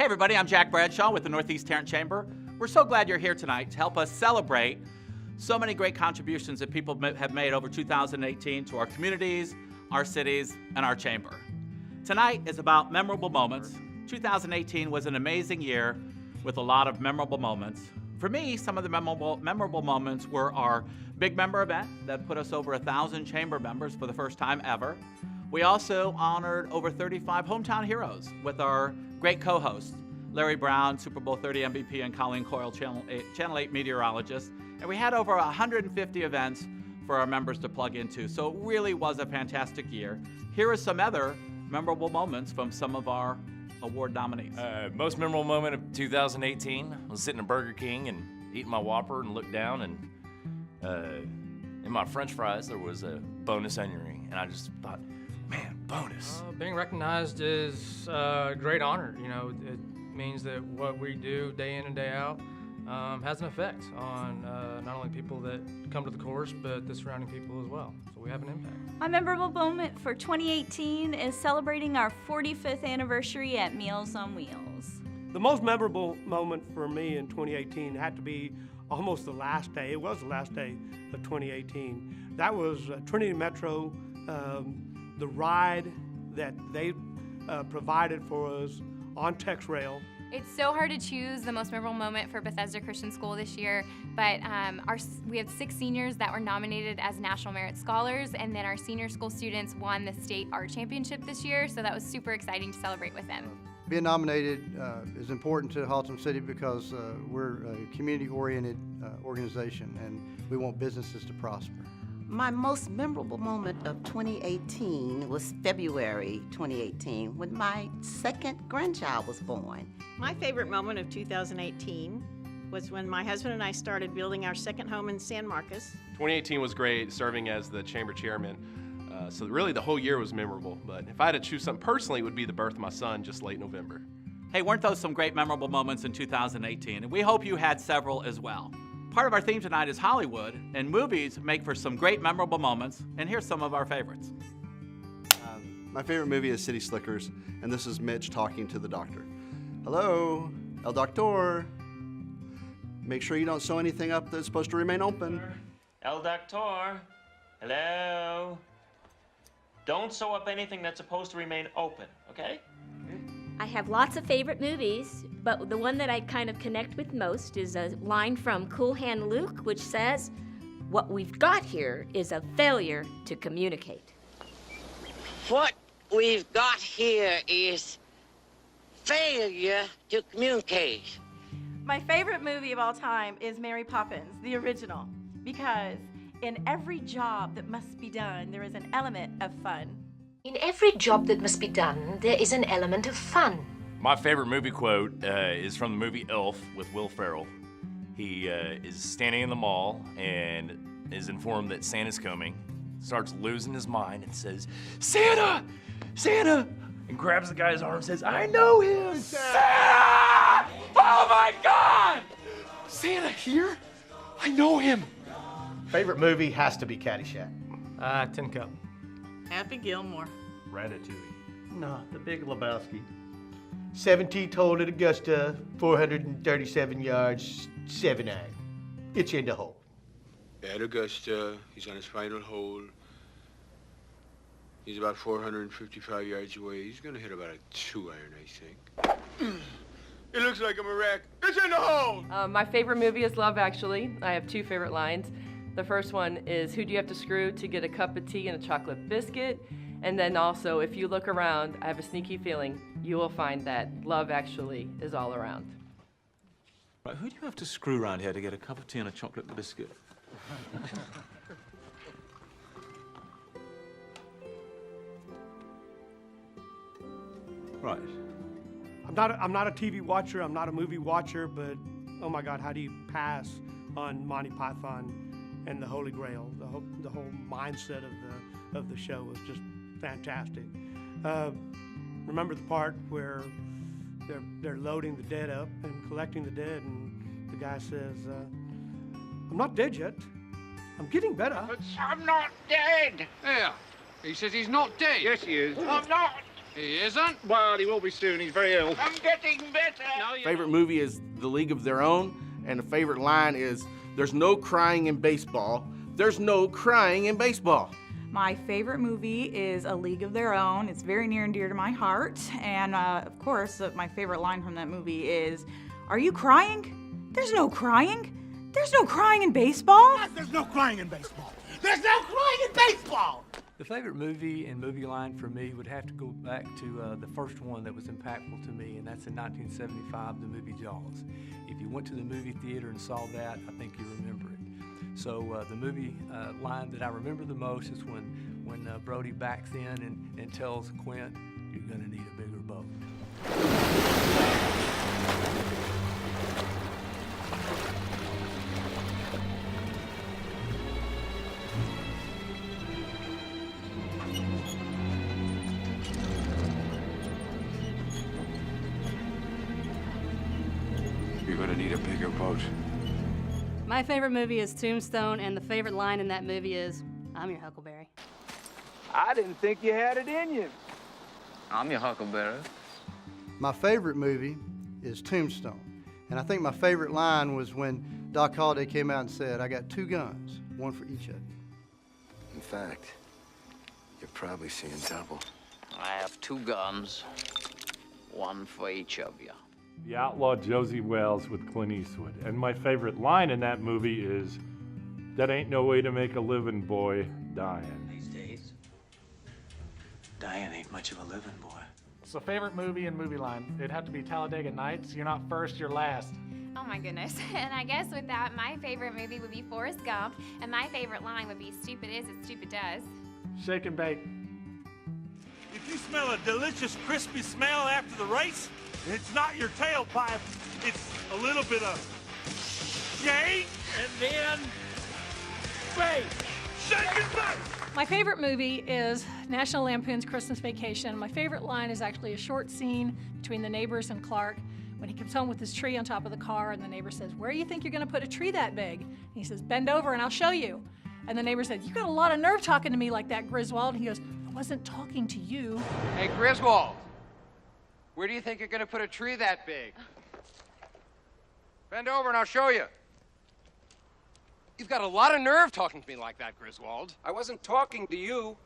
everybody, I'm Jack Bradshaw with the Northeast Tarrant Chamber. We're so glad you're here tonight to help us celebrate so many great contributions that people have made over 2018 to our communities, our cities, and our chamber. Tonight is about memorable moments. 2018 was an amazing year with a lot of memorable moments. For me, some of the memorable moments were our big member event that put us over 1,000 chamber members for the first time ever. We also honored over 35 hometown heroes with our great co-hosts, Larry Brown, Super Bowl 30 MVP, and Colleen Coyle, Channel 8 meteorologist. And we had over 150 events for our members to plug into. So it really was a fantastic year. Here are some other memorable moments from some of our award nominees. Most memorable moment of 2018 was sitting at Burger King and eating my Whopper and looked down and in my French fries there was a bonus onion ring, and I just thought, man, bonus. Being recognized is a great honor. You know, it means that what we do day in and day out has an effect on not only people that come to the course, but the surrounding people as well. So we have an impact. My memorable moment for 2018 is celebrating our 45th anniversary at Meals on Wheels. The most memorable moment for me in 2018 had to be almost the last day. It was the last day of 2018. That was Trinity Metro, the ride that they provided for us on TexRail. It's so hard to choose the most memorable moment for Bethesda Christian School this year, but we had 6 seniors that were nominated as National Merit Scholars, and then our senior school students won the state art championship this year, so that was super exciting to celebrate with them. Being nominated is important to Haltom City because we're a community-oriented organization and we want businesses to prosper. My most memorable moment of 2018 was February 2018 when my second grandchild was born. My favorite moment of 2018 was when my husband and I started building our second home in San Marcos. 2018 was great, serving as the chamber chairman. So really the whole year was memorable, but if I had to choose something personally, it would be the birth of my son just late November. Hey, weren't those some great memorable moments in 2018? And we hope you had several as well. Part of our theme tonight is Hollywood, and movies make for some great memorable moments, and here's some of our favorites. My favorite movie is City Slickers, and this is Mitch talking to the doctor. Hello, El Doctor. Make sure you don't sew anything up that's supposed to remain open. El Doctor, hello. Don't sew up anything that's supposed to remain open, okay? I have lots of favorite movies, but the one that I kind of connect with most is a line from Cool Hand Luke, which says, "What we've got here is a failure to communicate." What we've got here is failure to communicate. My favorite movie of all time is Mary Poppins, the original, because in every job that must be done, there is an element of fun. In every job that must be done, there is an element of fun. My favorite movie quote is from the movie Elf with Will Ferrell. He is standing in the mall and is informed that Santa's coming, starts losing his mind and says, "Santa! Santa!" and grabs the guy's arm and says, "I know him! Santa! Oh my God! Santa here? I know him!" Favorite movie has to be Caddyshack. Tin Cup. Happy Gilmore. Ratatouille. No, The Big Lebowski. 17 told at Augusta, 437 yards, 7-9. It's in the hole. At Augusta, he's on his final hole. He's about 455 yards away. He's gonna hit about a 2-iron, I think. It looks like I'm a wreck. It's in the hole! My favorite movie is Love Actually. I have 2 favorite lines. The first one is, "Who do you have to screw to get a cup of tea and a chocolate biscuit?" And then also, "If you look around, I have a sneaky feeling you will find that love actually is all around." Right, who do you have to screw around here to get a cup of tea and a chocolate biscuit? Right. I'm not a TV watcher, I'm not a movie watcher, but oh my God, how do you pass on Monty Python and the Holy Grail? The whole mindset of the show was just fantastic. Remember the part where they're loading the dead up and collecting the dead, and the guy says, "I'm not dead yet. I'm getting better." But I'm not dead. Yeah. He says he's not dead. Yes, he is. I'm not He isn't? Well, he will be soon. He's very ill. I'm getting better. Favorite movie is The League of Their Own, and the favorite line is, "There's no crying in baseball. There's no crying in baseball." My favorite movie is A League of Their Own. It's very near and dear to my heart. And of course, my favorite line from that movie is, "Are you crying? There's no crying. There's no crying in baseball." Yes, there's no crying in baseball. There's no crying in baseball. The favorite movie and movie line for me would have to go back to the first one that was impactful to me, and that's in 1975, the movie Jaws. If you went to the movie theater and saw that, I think you remember it. So the movie line that I remember the most is when Brody backs in and tells Quint, "You're gonna need a bigger boat." You're gonna need a bigger boat. My favorite movie is Tombstone, and the favorite line in that movie is, "I'm your Huckleberry." I didn't think you had it in you. I'm your Huckleberry. My favorite movie is Tombstone. And I think my favorite line was when Doc Holliday came out and said, "I got 2 guns, one for each of you." In fact, you're probably seeing double. I have 2 guns, one for each of you. The outlaw Josie Wells with Clint Eastwood. And my favorite line in that movie is, "That ain't no way to make a living, boy, dying." These days, dying ain't much of a living, boy. So favorite movie and movie line? It'd have to be Talladega Nights. You're not first, you're last. Oh my goodness. And I guess with that, my favorite movie would be Forrest Gump, and my favorite line would be, "Stupid is as stupid does." Shake and bake. If you smell a delicious, crispy smell after the race, it's not your tailpipe, it's a little bit of shake and then bake. Shake and bake! My favorite movie is National Lampoon's Christmas Vacation. My favorite line is actually a short scene between the neighbors and Clark when he comes home with his tree on top of the car, and the neighbor says, "Where do you think you're gonna put a tree that big?" And he says, "Bend over and I'll show you." And the neighbor said, "You got a lot of nerve talking to me like that, Griswold." And he goes, "I wasn't talking to you." Hey, Griswold, where do you think you're gonna put a tree that big? Bend over and I'll show you. You've got a lot of nerve talking to me like that, Griswold. I wasn't talking to you.